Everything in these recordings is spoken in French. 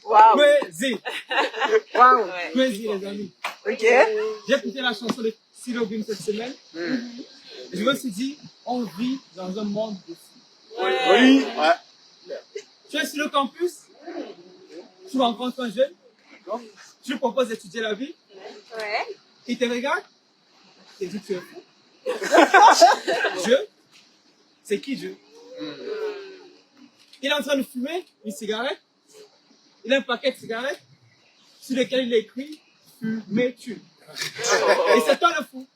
Wow. Wow. Poésie, les amis. Ok. J'ai écouté la chanson de Silo Beam cette semaine. Et je me suis dit, on vit dans un monde de fous. Oui. Tu es sur le campus, tu rencontres un jeune, tu lui proposes d'étudier la vie, Ouais. il te regarde, il te dit tu es fou. Dieu, c'est qui Dieu? Il est en train de fumer une cigarette, il a un paquet de cigarettes sur lequel il a écrit fumez-tu. Et c'est toi le fou.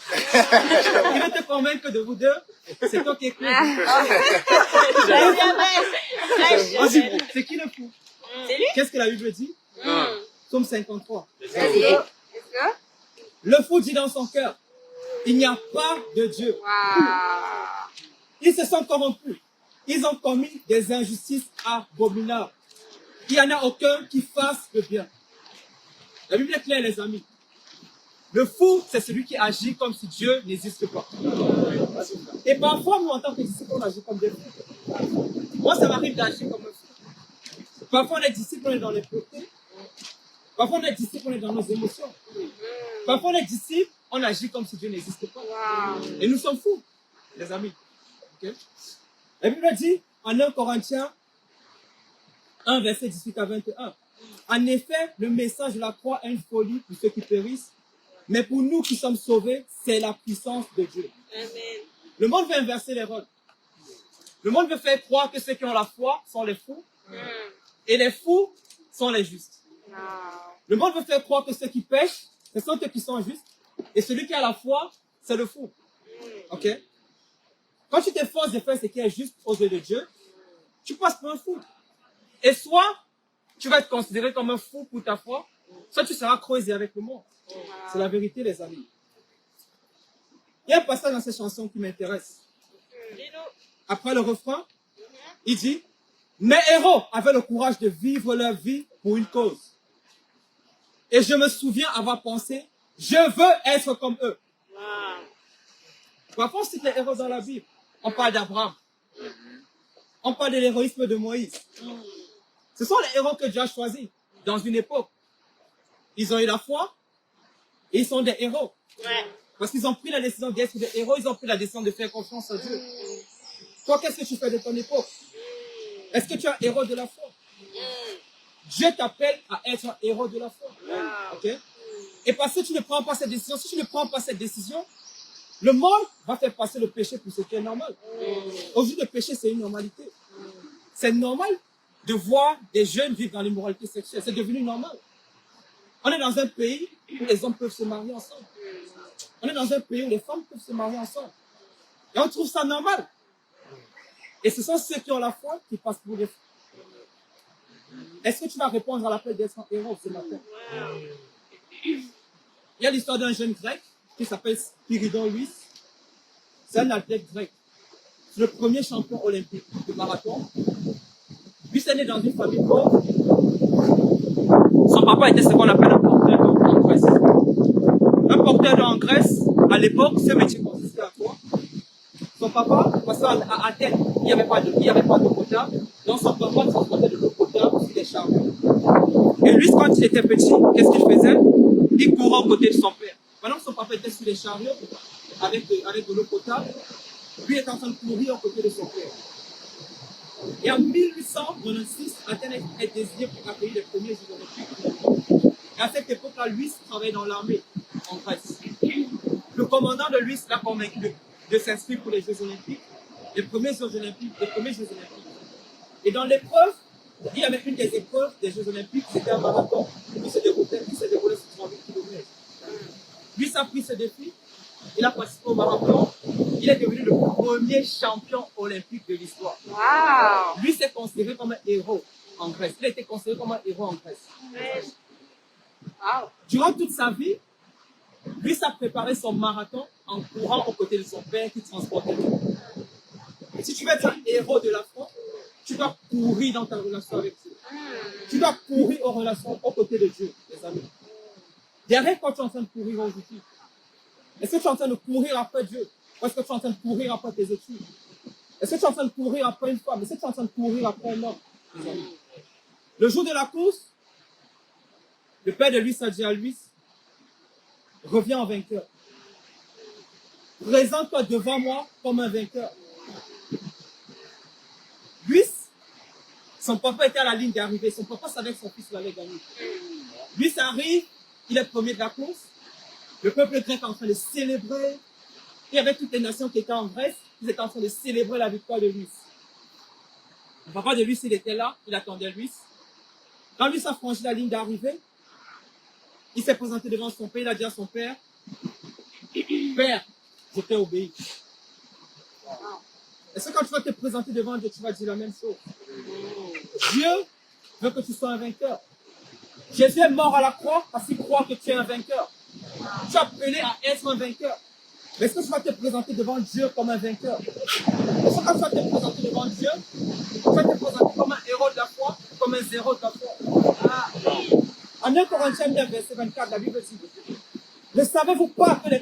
Il veut te convaincre de vous deux, c'est toi qui écris. C'est qui le fou? C'est lui? Qu'est-ce que la Bible dit? Psaume 53. Vas-y. Let's go. Le fou dit dans son cœur, il n'y a pas de Dieu. Wow. Ils se sont corrompus. Ils ont commis des injustices abominables. Il n'y en a aucun qui fasse le bien. La Bible est claire, les amis. Le fou, c'est celui qui agit comme si Dieu n'existe pas. Et parfois, nous, en tant que disciples, on agit comme des fous. Moi, ça m'arrive d'agir comme un fou. Parfois, on est disciples, on est dans les puretés. Parfois, on est disciples, on est dans nos émotions. Parfois, on est disciples, on agit comme si Dieu n'existe pas. Wow. Et nous sommes fous, les amis. Okay? La Bible dit, en 1 Corinthiens 1, verset 18 à 21. En effet, le message de la croix est une folie pour ceux qui périssent, mais pour nous qui sommes sauvés, c'est la puissance de Dieu. Amen. Le monde veut inverser les rôles. Le monde veut faire croire que ceux qui ont la foi sont les fous, et les fous sont les justes. Wow. Le monde veut faire croire que ceux qui pêchent, ce sont ceux qui sont justes, et celui qui a la foi, c'est le fou. Ok? Quand tu t'efforces de faire ce qui est juste aux yeux de Dieu, tu passes pour un fou. Et soit tu vas être considéré comme un fou pour ta foi, soit tu seras creusé avec le monde. C'est la vérité, les amis. Il y a un passage dans cette chanson qui m'intéresse. Après le refrain, il dit, mes héros avaient le courage de vivre leur vie pour une cause. Et je me souviens avoir pensé, je veux être comme eux. Parfois, on cite les héros dans la Bible. On parle d'Abraham. On parle de l'héroïsme de Moïse. Ce sont les héros que Dieu a choisis dans une époque. Ils ont eu la foi et ils sont des héros. Parce qu'ils ont pris la décision d'être des héros, ils ont pris la décision de faire confiance à Dieu. Toi, qu'est-ce que tu fais de ton époque? Est-ce que tu es un héros de la foi? Dieu t'appelle à être un héros de la foi. Okay? Et parce que tu ne prends pas cette décision, si tu ne prends pas cette décision, le monde va faire passer le péché pour ce qui est normal. Aujourd'hui, le péché, c'est une normalité. C'est normal de voir des jeunes vivre dans l'immoralité sexuelle. C'est devenu normal. On est dans un pays où les hommes peuvent se marier ensemble. On est dans un pays où les femmes peuvent se marier ensemble. Et on trouve ça normal. Et ce sont ceux qui ont la foi qui passent pour des fous. Est-ce que tu vas répondre à l'appel d'être un héros ce matin? Il y a l'histoire d'un jeune grec qui s'appelle Spiridon Louis. C'est un athlète grec. C'est le premier champion olympique de marathon. Lui, c'est né dans une famille pauvre. Son papa était ce qu'on appelle un porteur d'eau en Grèce. Un porteur d'eau en Grèce, à l'époque, ce métier consistait à quoi? Son papa, parce qu'à Athènes, il n'y avait pas d'eau potable. Donc son papa transportait de l'eau potable sur les charbons. Et lui, quand il était petit, qu'est-ce qu'il faisait? Il courait aux côtés de son père. Pendant que son papa était sur les chariots, avec de l'eau potable, lui est en train de courir aux côtés de son père. Et en 1896, Athènes est désignée pour accueillir les premiers Jeux olympiques. Et à cette époque-là, Louis travaillait dans l'armée en Grèce. Le commandant de Louis l'a convaincu de s'inscrire pour les Jeux olympiques, les premiers Jeux olympiques. Et dans l'épreuve, il y avait une des épreuves des Jeux olympiques, c'était un marathon qui se déroulait sur 3000 km. Lui, ça a pris ce défi, il a participé au marathon, il est devenu le premier champion olympique de l'histoire. Wow. Lui, s'est considéré comme un héros en Grèce. Il a été considéré comme un héros en Grèce. Wow. Durant toute sa vie, lui s'est préparé son marathon en courant aux côtés de son père qui transportait l'eau. Si tu veux être un héros de la foi, tu dois courir dans ta relation avec Dieu. Tu dois courir aux relations aux côtés de Dieu, les amis. Derrière, quand tu es en train de courir aujourd'hui, est-ce que tu es en train de courir après Dieu? Ou est-ce que tu es en train de courir après tes études? Est-ce que tu es en train de courir après une femme? Est-ce que tu es en train de courir après un homme? Le jour de la course, le père de Luis a dit à Luis, reviens en vainqueur. Présente-toi devant moi comme un vainqueur. Luis, son papa était à la ligne d'arrivée. Son papa savait que son fils l'avait gagné. Luis arrive, il est premier de la course. Le peuple grec est en train de célébrer. Il y avait toutes les nations qui étaient en Grèce. Ils étaient en train de célébrer la victoire de Luis. Le papa de Luis, il était là. Il attendait Luis. Quand Luis a franchi la ligne d'arrivée, il s'est présenté devant son père. Il a dit à son père, Père, je t'ai obéi. Est-ce que quand tu vas te présenter devant Dieu, tu vas dire la même chose? Dieu veut que tu sois un vainqueur. Jésus est mort à la croix parce qu'il croit que tu es un vainqueur. Tu es appelé à être un vainqueur. Mais est-ce que tu vas te présenter devant Dieu comme un vainqueur? Est-ce que quand tu vas te présenter devant Dieu, tu vas te présenter comme un héros de la foi, comme un zéro de la foi? En 1 Corinthiens 9, verset 24, la Bible dit, ne savez-vous pas que les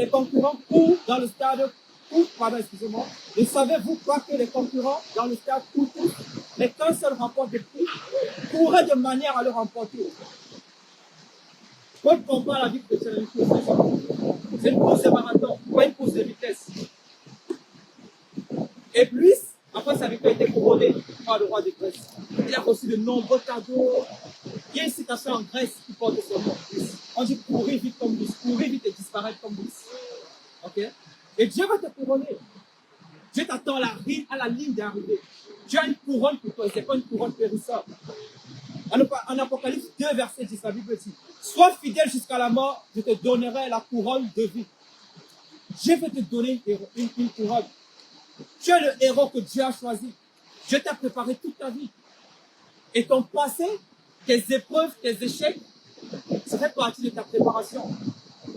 concurrents courent dans le stade, excusez-moi, ne savez-vous pas que les concurrents dans le stade courent tous, mais qu'un seul remporte des prix, courrait de manière à le remporter. Quand on compare la vie chrétienne à une course, c'est une course de marathon, pas une course de vitesse. Et puis, après sa victoire a été couronnée par le roi de Grèce. Il a reçu de nombreux cadeaux. Il y a une citation en Grèce qui porte son nom. On dit courir vite comme Luis, courir vite et disparaître comme Luis. Ok? Et Dieu va te couronner. Dieu t'attend à la ligne d'arrivée. Dieu a une couronne pour toi et ce n'est pas une couronne périssable. En Apocalypse 2, verset 10, la Bible dit, sois fidèle jusqu'à la mort, je te donnerai la couronne de vie. Dieu veut te donner une couronne. Tu es le héros que Dieu a choisi. Dieu t'a préparé toute ta vie. Et ton passé, tes épreuves, tes échecs, ça fait partie de ta préparation.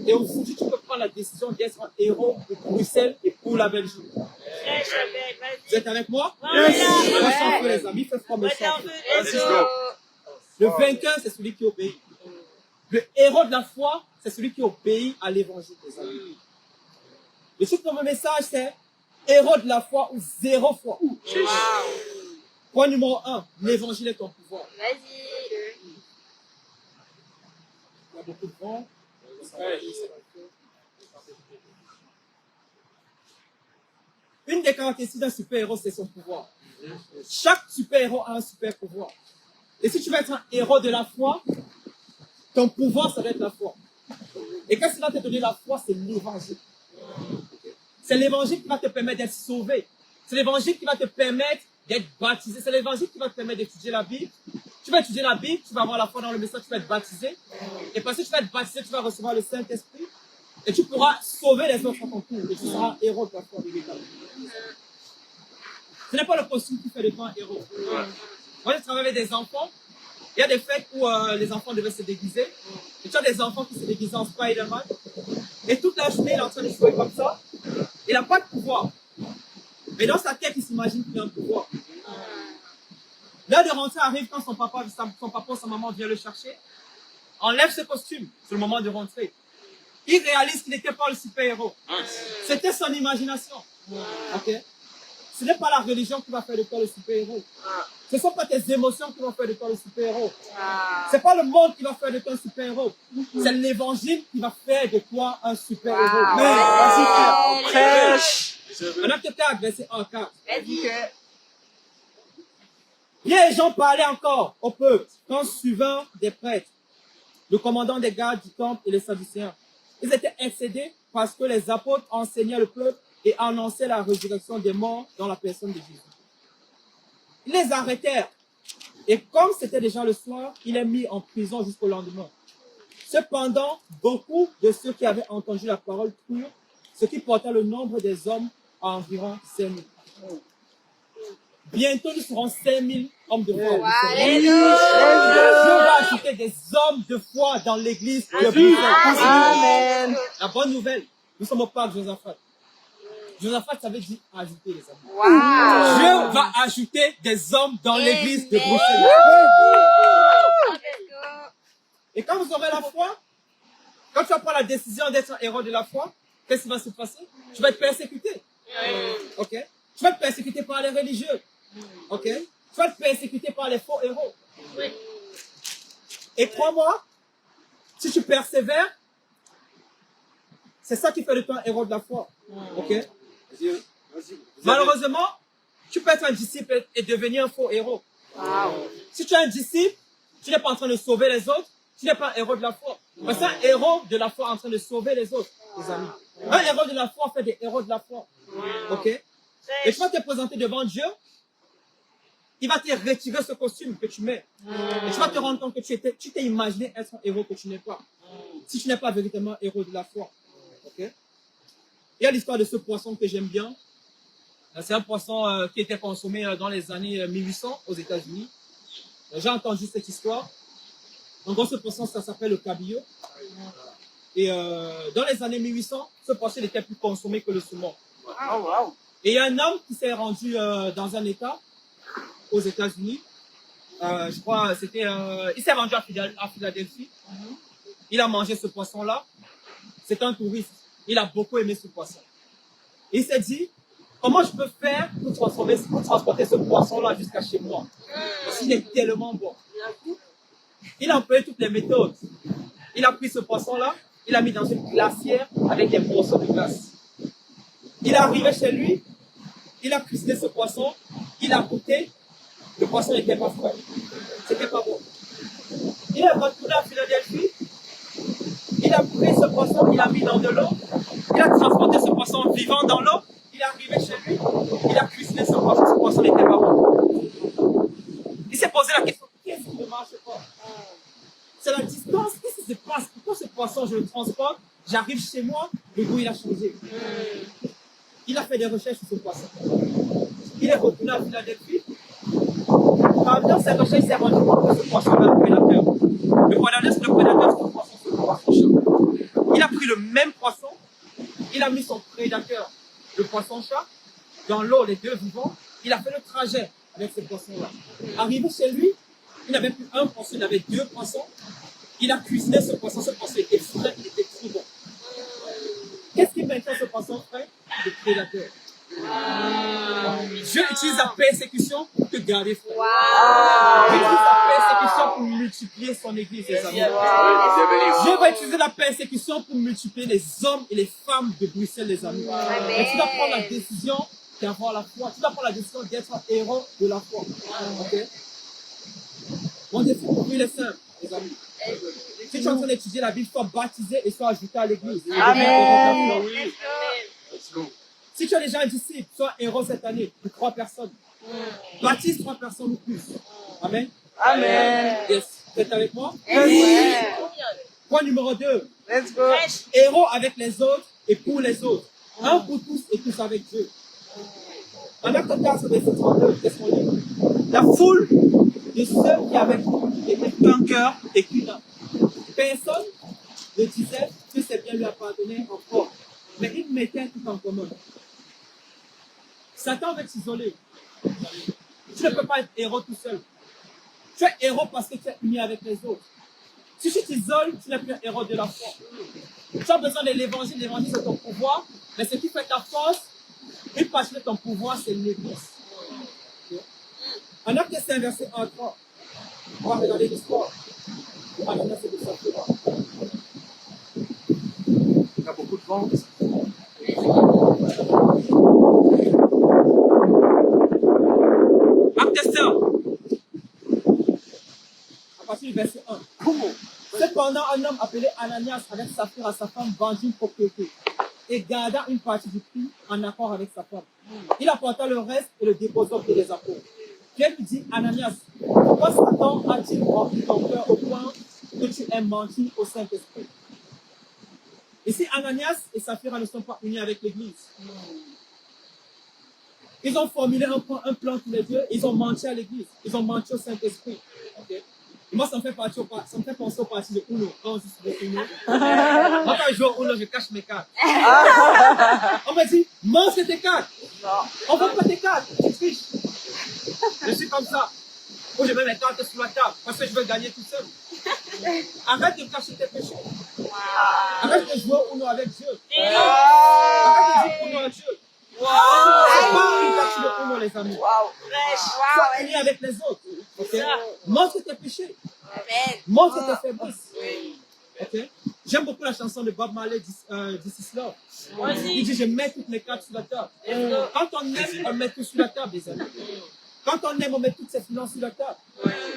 Et aujourd'hui, tu peux prendre la décision d'être un héros pour Bruxelles et pour la Belgique. Vous êtes avec moi? On chante les amis, faites froid me chanter. Le vainqueur, c'est celui qui obéit. Le héros de la foi, c'est celui qui obéit à l'évangile des amis. Le titre de mon message, c'est héros de la foi ou zéro foi. Point numéro 1, l'évangile est ton pouvoir. Vas-y. Il y a beaucoup de vent. Une des caractéristiques d'un super-héros, c'est son pouvoir. Chaque super-héros a un super-pouvoir. Et si tu veux être un héros de la foi, ton pouvoir, ça doit être la foi. Et qu'est-ce qui va te donner la foi? C'est l'évangile. C'est l'évangile qui va te permettre d'être sauvé. C'est l'évangile qui va te permettre d'être baptisé. C'est l'évangile qui va te permettre d'étudier la Bible. Tu vas étudier la Bible, tu vas avoir la foi dans le message, tu vas être baptisé. Et parce que tu vas être baptisé, tu vas recevoir le Saint-Esprit. Et tu pourras sauver les autres à ton tour. Et tu seras un héros de la foi véritable. Ce n'est pas le costume qui fait de toi un héros. Moi, je travaille avec des enfants. Il y a des fêtes où les enfants devaient se déguiser. Et tu as des enfants qui se déguisent en Spider-Man. Et toute la journée, il est en train de jouer comme ça. Il n'a pas de pouvoir. Mais dans sa tête, il s'imagine qu'il a un pouvoir. L'heure de rentrer arrive quand son papa ou sa maman vient le chercher. Enlève ce costume. C'est le moment de rentrer. Il réalise qu'il n'était pas le super-héros. C'était son imagination. Ok? Ce n'est pas la religion qui va faire de toi le super-héros. Ce ne sont pas tes émotions qui vont faire de toi le super-héros. Ce n'est pas le monde qui va faire de toi un super-héros. C'est l'évangile qui va faire de toi un super-héros. Prêche. En acte 4, verset 1, 4. Vas-y que. Les gens parlaient encore au peuple, quand suivant des prêtres, le commandant des gardes du temple et les Sadducéens. Ils étaient excédés parce que les apôtres enseignaient le peuple et annonçaient la résurrection des morts dans la personne de Jésus. Ils les arrêtèrent. Et comme c'était déjà le soir, il est mis en prison jusqu'au lendemain. Cependant, beaucoup de ceux qui avaient entendu la parole crurent, ce qui porta le nombre des hommes à environ 5 000. Bientôt, nous serons 5 000 hommes de foi. Dieu va ajouter des hommes de foi dans l'église de Bruxelles. Amen. La bonne nouvelle, nous sommes au parc Josaphat. Josaphat, ça veut dire ajouter, les amis. Wow. Dieu va ajouter des hommes dans l'église de Bruxelles. Et quand vous aurez la foi, quand tu vas prendre la décision d'être un héros de la foi, qu'est-ce qui va se passer? Tu vas être persécuté. Ok? Tu vas être persécuté par les religieux. Ok? Tu vas être persécuté par les faux héros. Et crois-moi, si tu persévères, c'est ça qui fait de toi un héros de la foi. Ok? Malheureusement, tu peux être un disciple et devenir un faux héros. Si tu es un disciple, tu n'es pas en train de sauver les autres, tu n'es pas un héros de la foi. Mais c'est un héros de la foi en train de sauver les autres, les amis. Un héros de la foi fait des héros de la foi. Ok? Et tu vas te présenter devant Dieu, il va te retirer ce costume que tu mets. Et tu vas te rendre compte que tu t'es imaginé être un héros que tu n'es pas. Si tu n'es pas véritablement héros de la foi. Ok? Il y a l'histoire de ce poisson que j'aime bien. C'est un poisson qui était consommé dans les années 1800 aux États-Unis. J'ai entendu cette histoire. En gros, ce poisson, ça s'appelle le cabillaud. Et dans les années 1800, ce poisson était plus consommé que le saumon. Et il y a un homme qui s'est rendu dans un État aux États-Unis. Je crois il s'est rendu à Philadelphie. Il a mangé ce poisson-là. C'est un touriste. Il a beaucoup aimé ce poisson. Et il s'est dit, comment je peux faire pour transporter ce poisson-là jusqu'à chez moi? Parce qu'il est tellement bon. Il a employé toutes les méthodes. Il a pris ce poisson-là, il l'a mis dans une glacière avec des morceaux de glace. Il est arrivé chez lui, il a cuisiné ce poisson, il a goûté, le poisson n'était pas frais. C'était pas bon. Il est retourné à Philadelphie, il a pris ce poisson, il l'a mis dans de l'eau, il a transporté ce poisson vivant dans l'eau, il est arrivé chez lui, il a cuisiné ce poisson n'était pas bon. Il s'est posé la question, qu'est-ce qui ne marche pas? C'est la distance, qu'est-ce qui se passe? Pourquoi ce poisson, je le transporte, j'arrive chez moi, le goût il a changé. Il a fait des recherches sur ce poisson. Il est retourné à Philadelphie. Pendant ses recherches, il s'est rendu compte que ce poisson est un prédateur. Le prédateur, c'est le poisson-chat. Il a pris le même poisson, il a mis son prédateur, le poisson-chat, dans l'eau, les deux vivants. Il a fait le trajet avec ce poisson-là. Arrivé chez lui, il n'avait plus un poisson, il avait deux poissons. Il a cuisiné ce poisson était frais, il était très bon. Qu'est-ce qui maintient ce poisson frais? Le prédateur. Dieu utilise la persécution pour te garder frais. Dieu utilise la persécution pour multiplier son église, les amis. Dieu va utiliser la persécution pour multiplier les hommes et les femmes de Bruxelles, les amis. Et tu dois prendre la décision d'avoir la foi. Tu dois prendre la décision d'être un héros de la foi. Ok? Mon défi pour lui, il est simple, les amis. Si tu es en train d'étudier la Bible, sois baptisé et sois ajouté à l'église. Amen. Si tu es déjà un disciple, sois héros cette année pour 3 personnes. Baptise 3 personnes ou plus. Amen. Amen. Yes. Vous êtes avec moi? Yes. Point numéro 2. Let's go. Héros avec les autres et pour les autres. Un pour tous et tous avec Dieu. En acte 4, verset 32, qu'est-ce qu'on dit? La foule de ceux qui avaient étaient qu'un cœur et qu'une âme. Personne ne disait que ces biens lui appartenaient encore, mais ils mettaient tout en commun. Satan veut t'isoler. Tu ne peux pas être héros tout seul. Tu es héros parce que tu es uni avec les autres. Si tu t'isoles, tu n'es plus un héros de la foi. Tu as besoin de l'évangile. L'évangile, c'est ton pouvoir. Mais ce qui fait ta force, une partie de ton pouvoir, c'est l'église. En Acte 5, verset 1 à 3, on va regarder l'histoire. Ananias et Saphira. Il y a beaucoup de vent. Acte 5. À partir du verset 1. Cependant, un homme appelé Ananias avec Saphira, sa femme, vendit une propriété et garda une partie du prix en accord avec sa femme. Il apporta le reste et le déposa auprès des apôtres. Dieu lui dit, Ananias, pourquoi Satan a-t-il rempli ton cœur au point que tu aies menti au Saint-Esprit? Et si Ananias et Saphira ne sont pas unis avec l'Église, ils ont formulé un plan tous les deux, ils ont menti à l'Église, ils ont menti au Saint-Esprit. Okay? Et moi, ça me fait penser au parti de Uno. Quand on joue sur Uno. Moi, quand je joue au Uno, je cache mes cartes. On m'a dit, mange tes cartes. On ne veut pas tes cartes, tu triches. Je suis comme ça. Ou je mets mes cartes sur la table parce que je veux gagner tout seul. Arrête de cacher tes péchés. Arrête de jouer au nom avec Dieu. Arrête de dire au nom avec Dieu. C'est pas une partie de au nom, les amis. Sois unis avec les autres. Okay? Montre tes péchés. Montre tes faiblesses. Okay? J'aime beaucoup la chanson de Bob Marley, This Is Love. Il dit, je mets toutes mes cartes sur la table. Quand on aime, on met tout sur la table, les amis. Quand on aime, on met toutes ses finances sur la table.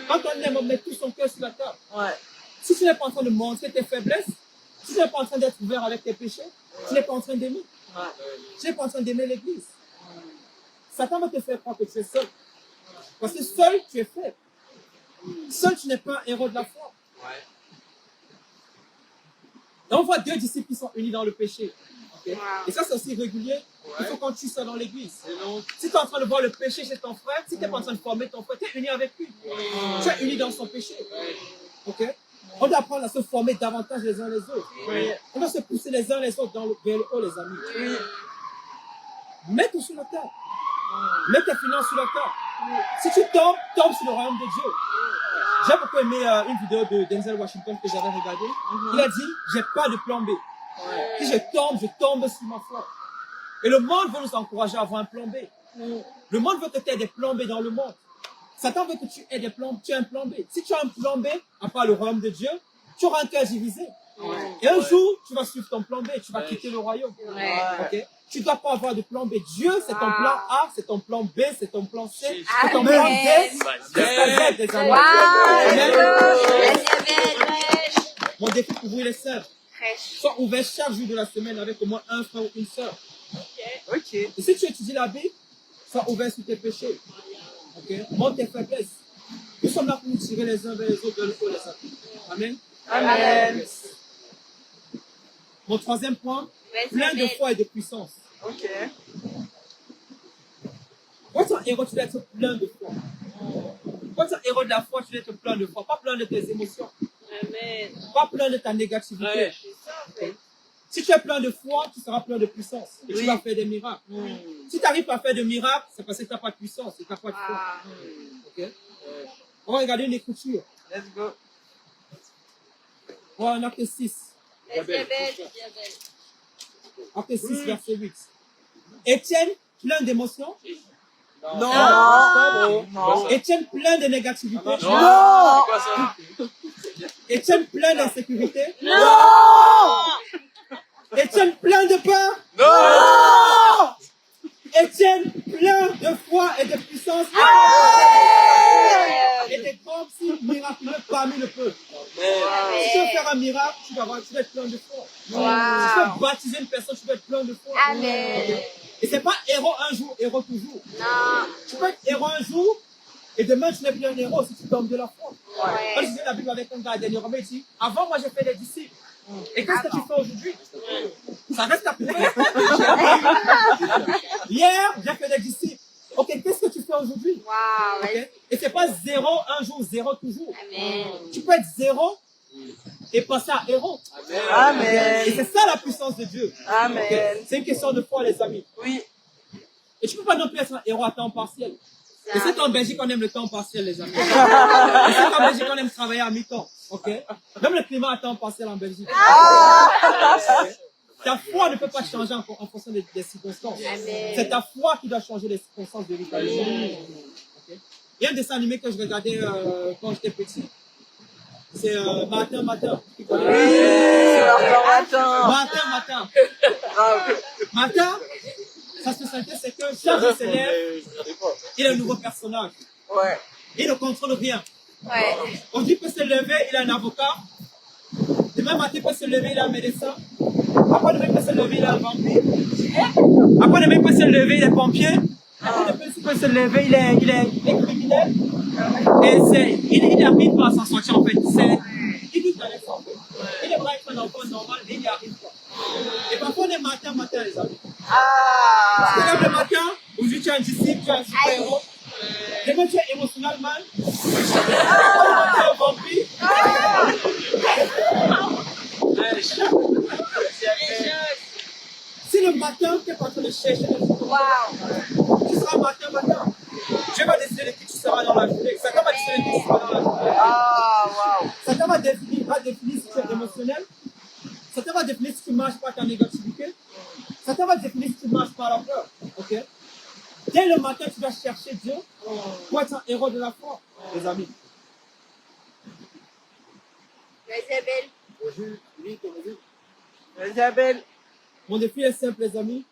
Quand on aime, on met tout son cœur sur la table. Si tu n'es pas en train de montrer tes faiblesses, si tu n'es pas en train d'être ouvert avec tes péchés, tu n'es pas en train d'aimer. Tu n'es pas en train d'aimer l'église. Satan va te faire croire que tu es seul. Parce que seul, tu es faible. Seul, tu n'es pas un héros de la foi. Donc, on voit deux disciples qui sont unis dans le péché. Okay? Et ça, c'est aussi régulier. Il faut qu'on tue ça dans l'église. Si tu es en train de voir le péché chez ton frère, si tu n'es pas en train de former ton frère, tu es uni avec lui. Tu es uni dans son péché. Okay? On doit apprendre à se former davantage les uns les autres. On doit se pousser les uns les autres vers le haut, les amis. Mets tout sur la table. Mets tes finances sur la table. Si tu tombes, tombe sur le royaume de Dieu. J'ai beaucoup aimé une vidéo de Denzel Washington que j'avais regardée. Il a dit, j'ai pas de plan B. Si je tombe sur ma foi. Et le monde veut nous encourager à avoir un plan B. Le monde veut que tu aies des plans B dans le monde. Satan veut que tu aies tu aies un plan B. Si tu as un plan B, à part le royaume de Dieu, tu auras un cœur divisé. Et un jour, tu vas suivre ton plan B, tu vas quitter le royaume. Okay? Tu ne dois pas avoir de plan B. Dieu, c'est ton plan A, c'est ton plan B, c'est ton plan C, c'est ton plan D. C'est des amis. Mon défi pour vous, les sœurs, sois ouvert chaque jour de la semaine avec au moins un frère ou une sœur. Et si tu étudies la Bible, sois ouvert sur tes péchés. Montre tes faiblesses. Nous sommes là pour nous tirer les uns vers les autres de l'eau, les amis. Amen. Amen. Mon troisième point, plein de foi et de puissance. Quand tu es un héros, tu dois être plein de foi. Quand tu es un héros de la foi, tu dois être plein de foi. Pas plein de tes émotions. Amen. Pas plein de ta négativité. Si tu es plein de foi, tu seras plein de puissance. Et tu vas faire des miracles. Si tu n'arrives pas à faire de miracles, c'est parce que tu n'as pas de puissance et tu n'as pas de foi. Okay? On va regarder une écriture. Let's go. On va en acte 6. Acte 6, verset 8. Étienne, plein d'émotions. Non. Étienne, plein de négativité. Non. Étienne, plein d'insécurité. Non. Étienne, plein de peur. Non. Étienne, plein de foi et de puissance. Et des grands signes miraculeux parmi le peuple. Si tu veux faire un miracle, tu vas être plein de foi. Si tu veux baptiser une personne, tu vas être plein de foi. Amen. Et c'est pas héros un jour, héros toujours. Non. Tu peux être héros un jour, et demain tu n'es plus un héros si tu tombes de la foi. Quand je disais la Bible avec un gars dernièrement, il dit, avant moi j'ai fait des disciples. Et qu'est-ce que tu fais aujourd'hui? Ça reste à prouver. Hier, j'ai fait des disciples. Ok, qu'est-ce que tu fais aujourd'hui? Okay? Et c'est pas zéro un jour, zéro toujours. Amen. Tu peux être zéro et passer à héros. Amen. Et c'est ça la puissance de Dieu. Amen. Okay? C'est une question de foi, les amis. Oui. Et tu peux pas non plus être un héros à temps partiel. Et c'est qu'en Belgique, on aime le temps partiel, les amis. Et c'est qu'en Belgique, on aime travailler à mi-temps. Ok? Même le climat à temps partiel en Belgique. Okay? Ta foi ne peut pas changer en fonction des circonstances. C'est ta foi qui doit changer les circonstances de vie. Okay? Il y a un dessin animé que je regardais quand j'étais petit. C'est Matin. Matin. Sa spécialité, c'est que chaque jour se lève, il a un nouveau personnage. Il ne contrôle rien. Aujourd'hui, il peut se lever, il a un avocat. Demain matin, il peut se lever, il a un médecin. Après demain, il peut se lever, il a un vampire. Après demain, il peut se lever, il est pompier. Après demain, il peut se lever, il est criminel. Et il n'arrive pas à s'en sortir, en fait. Il dit avec ça, en fait. Il aimerait être un enfant normal, mais il n'y arrive pas. Et parfois, on est matin, les amis. Tu te lèves le matin, aujourd'hui tu es un disciple, tu es un super-héros. Demain tu es émotionnel mal. Tu es un vampire. Si le matin tu es en train de chercher les choses, tu seras matin. Dieu va décider de qui tu seras dans la journée. C'est comme émotionnel qui soit dans la vie. Ah, wow. Satan va définir si tu es émotionnel. Satan va définir si tu marches par ta négativité. Satan va définir si tu marches par la peur. Ok? Dès le matin, tu dois chercher Dieu pour être un héros de la foi, les amis. Isabelle. Mon défi est simple, les amis.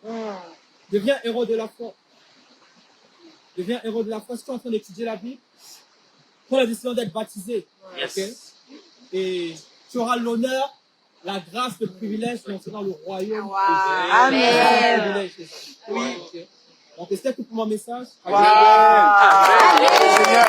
Deviens héros de la foi. Deviens héros de la foi. Si tu es en train d'étudier la Bible, prends la décision d'être baptisé. Ok? Et tu auras l'honneur, la grâce, le privilège d'entrer dans le royaume. Wow. de Dieu. C'est un Amen. privilège, les amis. Oui. Ok? Donc, c'est tout pour mon message. Wow. Seigneur.